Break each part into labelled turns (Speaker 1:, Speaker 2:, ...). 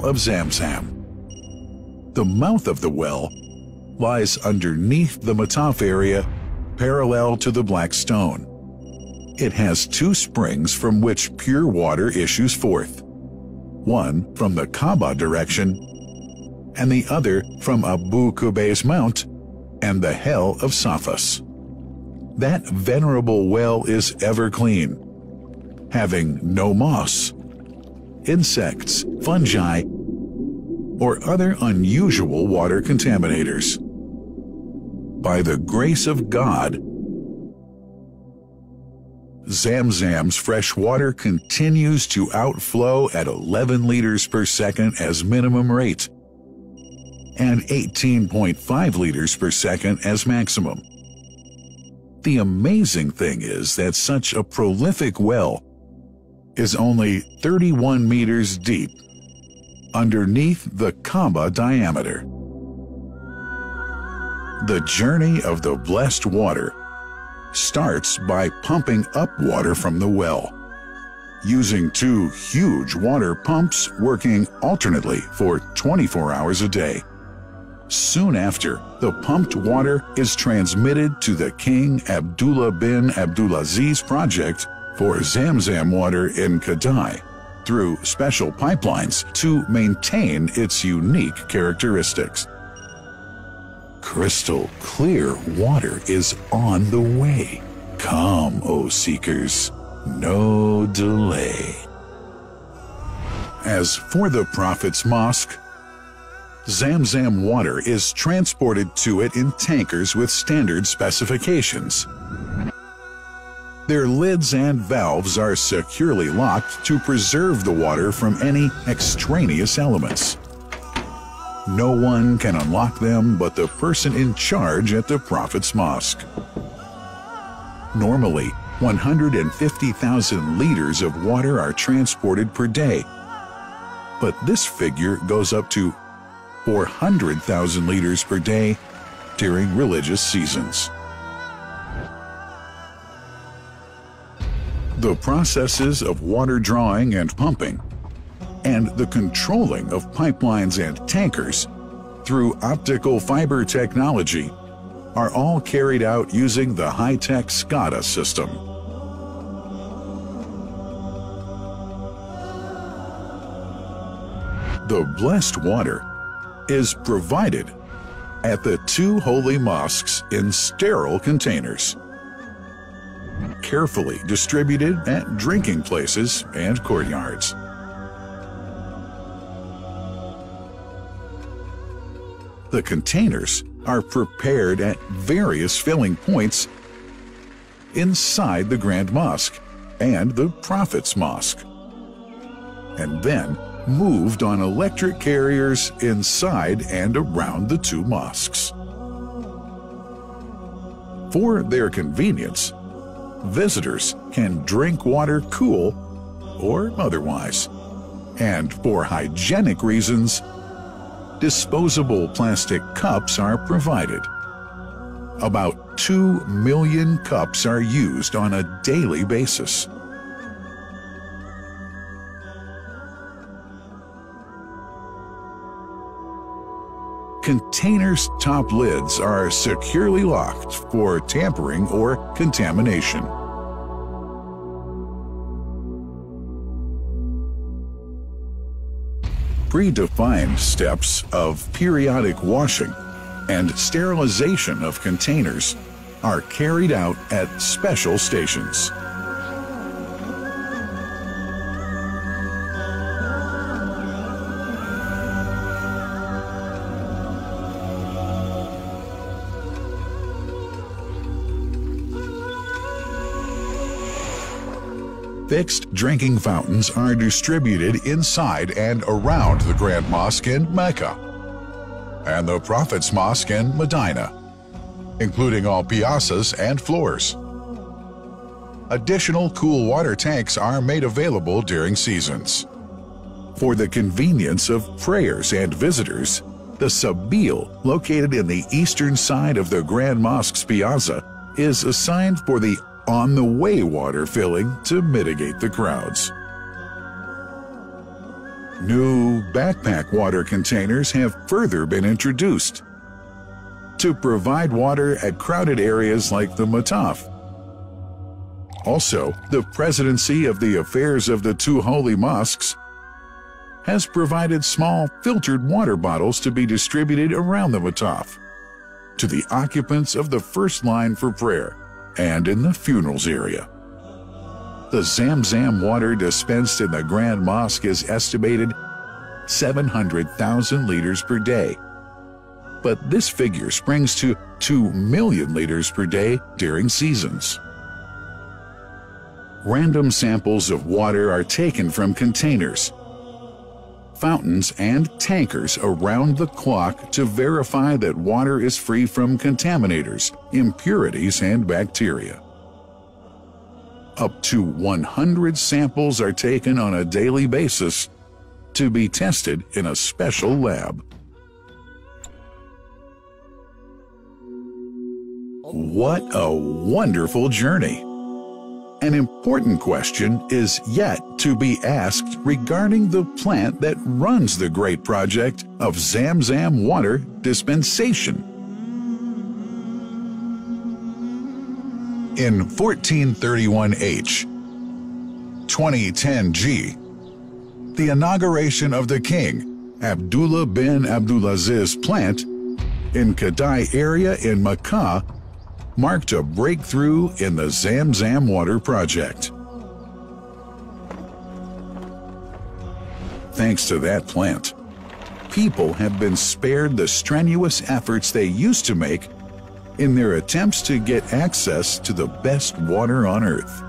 Speaker 1: Well of Zam-Zam. The mouth of the well lies underneath the Mataf area, parallel to the Black Stone. It has two springs from which pure water issues forth, one from the Kaaba direction and the other from Abu Qubay's Mount and the Hell of Safas. That venerable well is ever clean, having no moss, insects, fungi, or other unusual water contaminators. By the grace of God, Zam-Zam's fresh water continues to outflow at 11 liters per second as minimum rate and 18.5 liters per second as maximum. The amazing thing is that such a prolific well is only 31 meters deep underneath the Kaaba diameter. The journey of the blessed water starts by pumping up water from the well, using two huge water pumps working alternately for 24 hours a day. Soon after, the pumped water is transmitted to the King Abdullah bin Abdulaziz project for Zam-Zam water in Kadai through special pipelines to maintain its unique characteristics. Crystal clear water is on the way. Come, O seekers, no delay. As for the Prophet's Mosque, Zam-Zam water is transported to it in tankers with standard specifications. Their lids and valves are securely locked to preserve the water from any extraneous elements. No one can unlock them but the person in charge at the Prophet's Mosque. Normally, 150,000 liters of water are transported per day, but this figure goes up to 400,000 liters per day during religious seasons. The processes of water drawing and pumping, and the controlling of pipelines and tankers through optical fiber technology are all carried out using the high-tech SCADA system. The blessed water is provided at the two holy mosques in sterile containers, carefully distributed at drinking places and courtyards. The containers are prepared at various filling points inside the Grand Mosque and the Prophet's Mosque, and then moved on electric carriers inside and around the two mosques. For their convenience, visitors can drink water cool or otherwise, and for hygienic reasons, disposable plastic cups are provided. About 2 million cups are used on a daily basis. Containers' top lids are securely locked for tampering or contamination. Predefined steps of periodic washing and sterilization of containers are carried out at special stations. Fixed drinking fountains are distributed inside and around the Grand Mosque in Mecca and the Prophet's Mosque in Medina, including all piazzas and floors. Additional cool water tanks are made available during seasons. For the convenience of prayers and visitors, the Sabil, located in the eastern side of the Grand Mosque's piazza, is assigned for the on-the-way water filling to mitigate the crowds. New backpack water containers have further been introduced to provide water at crowded areas like the Mataf. Also, the Presidency of the Affairs of the Two Holy Mosques has provided small filtered water bottles to be distributed around the Mataf to the occupants of the first line for prayer and in the funerals area. The Zam-Zam water dispensed in the Grand Mosque is estimated 700,000 liters per day, but this figure springs to 2 million liters per day during seasons. Random samples of water are taken from containers, fountains, and tankers around the clock to verify that water is free from contaminators, impurities, and bacteria. Up to 100 samples are taken on a daily basis to be tested in a special lab. What a wonderful journey! An important question is yet to be asked regarding the plant that runs the great project of Zam-Zam water dispensation. In 1431H, 2010G, the inauguration of the king, Abdullah bin Abdulaziz plant in Kadai area in Makkah marked a breakthrough in the Zam-Zam water project. Thanks to that plant, people have been spared the strenuous efforts they used to make in their attempts to get access to the best water on earth.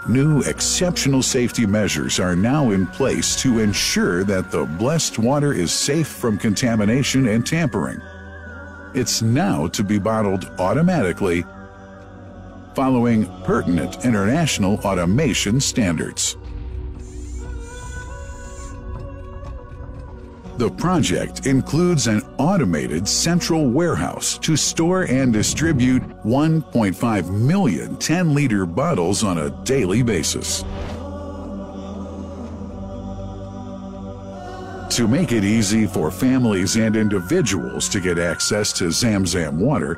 Speaker 1: New exceptional safety measures are now in place to ensure that the blessed water is safe from contamination and tampering. It's now to be bottled automatically following pertinent international automation standards. The project includes an automated central warehouse to store and distribute 1.5 million 10-liter bottles on a daily basis. To make it easy for families and individuals to get access to Zam-Zam water,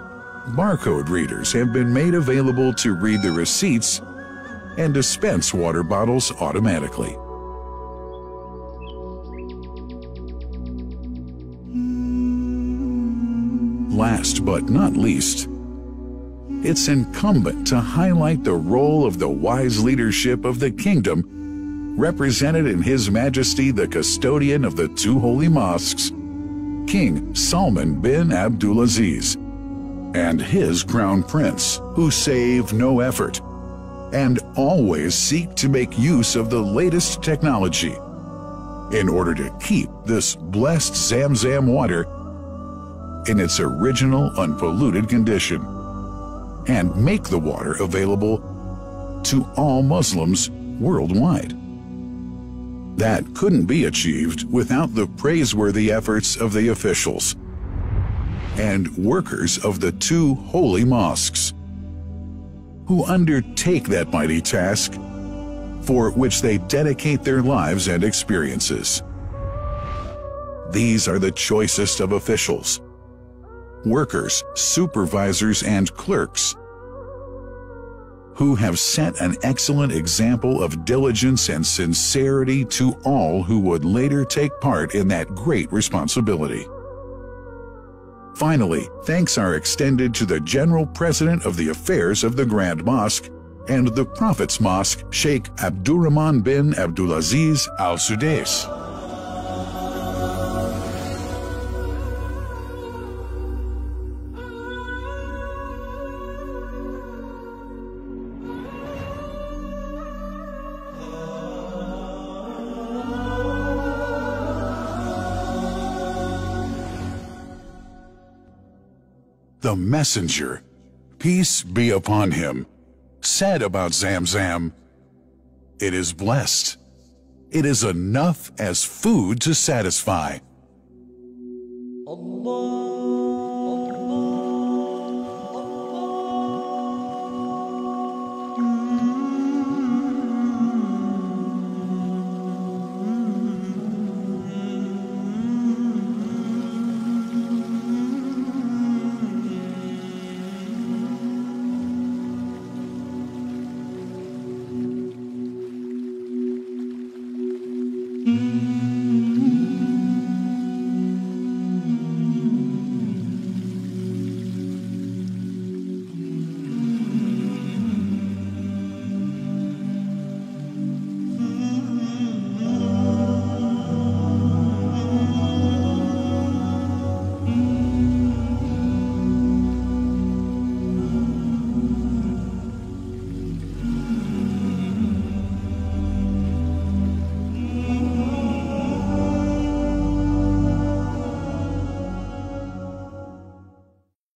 Speaker 1: barcode readers have been made available to read the receipts and dispense water bottles automatically. Last but not least, it's incumbent to highlight the role of the wise leadership of the kingdom represented in His Majesty the custodian of the two holy mosques, King Salman bin Abdulaziz, and his crown prince, who save no effort and always seek to make use of the latest technology in order to keep this blessed Zam-Zam water in its original unpolluted condition and make the water available to all Muslims worldwide. That couldn't be achieved without the praiseworthy efforts of the officials and workers of the two holy mosques, who undertake that mighty task for which they dedicate their lives and experiences. These are the choicest of officials, workers, supervisors, and clerks, who have set an excellent example of diligence and sincerity to all who would later take part in that great responsibility. Finally, thanks are extended to the General President of the Affairs of the Grand Mosque and the Prophet's Mosque, Sheikh Abdurrahman bin Abdulaziz Al Sudais. The messenger, peace be upon him, said about Zam-Zam, "It is blessed. It is enough as food to satisfy." Allah.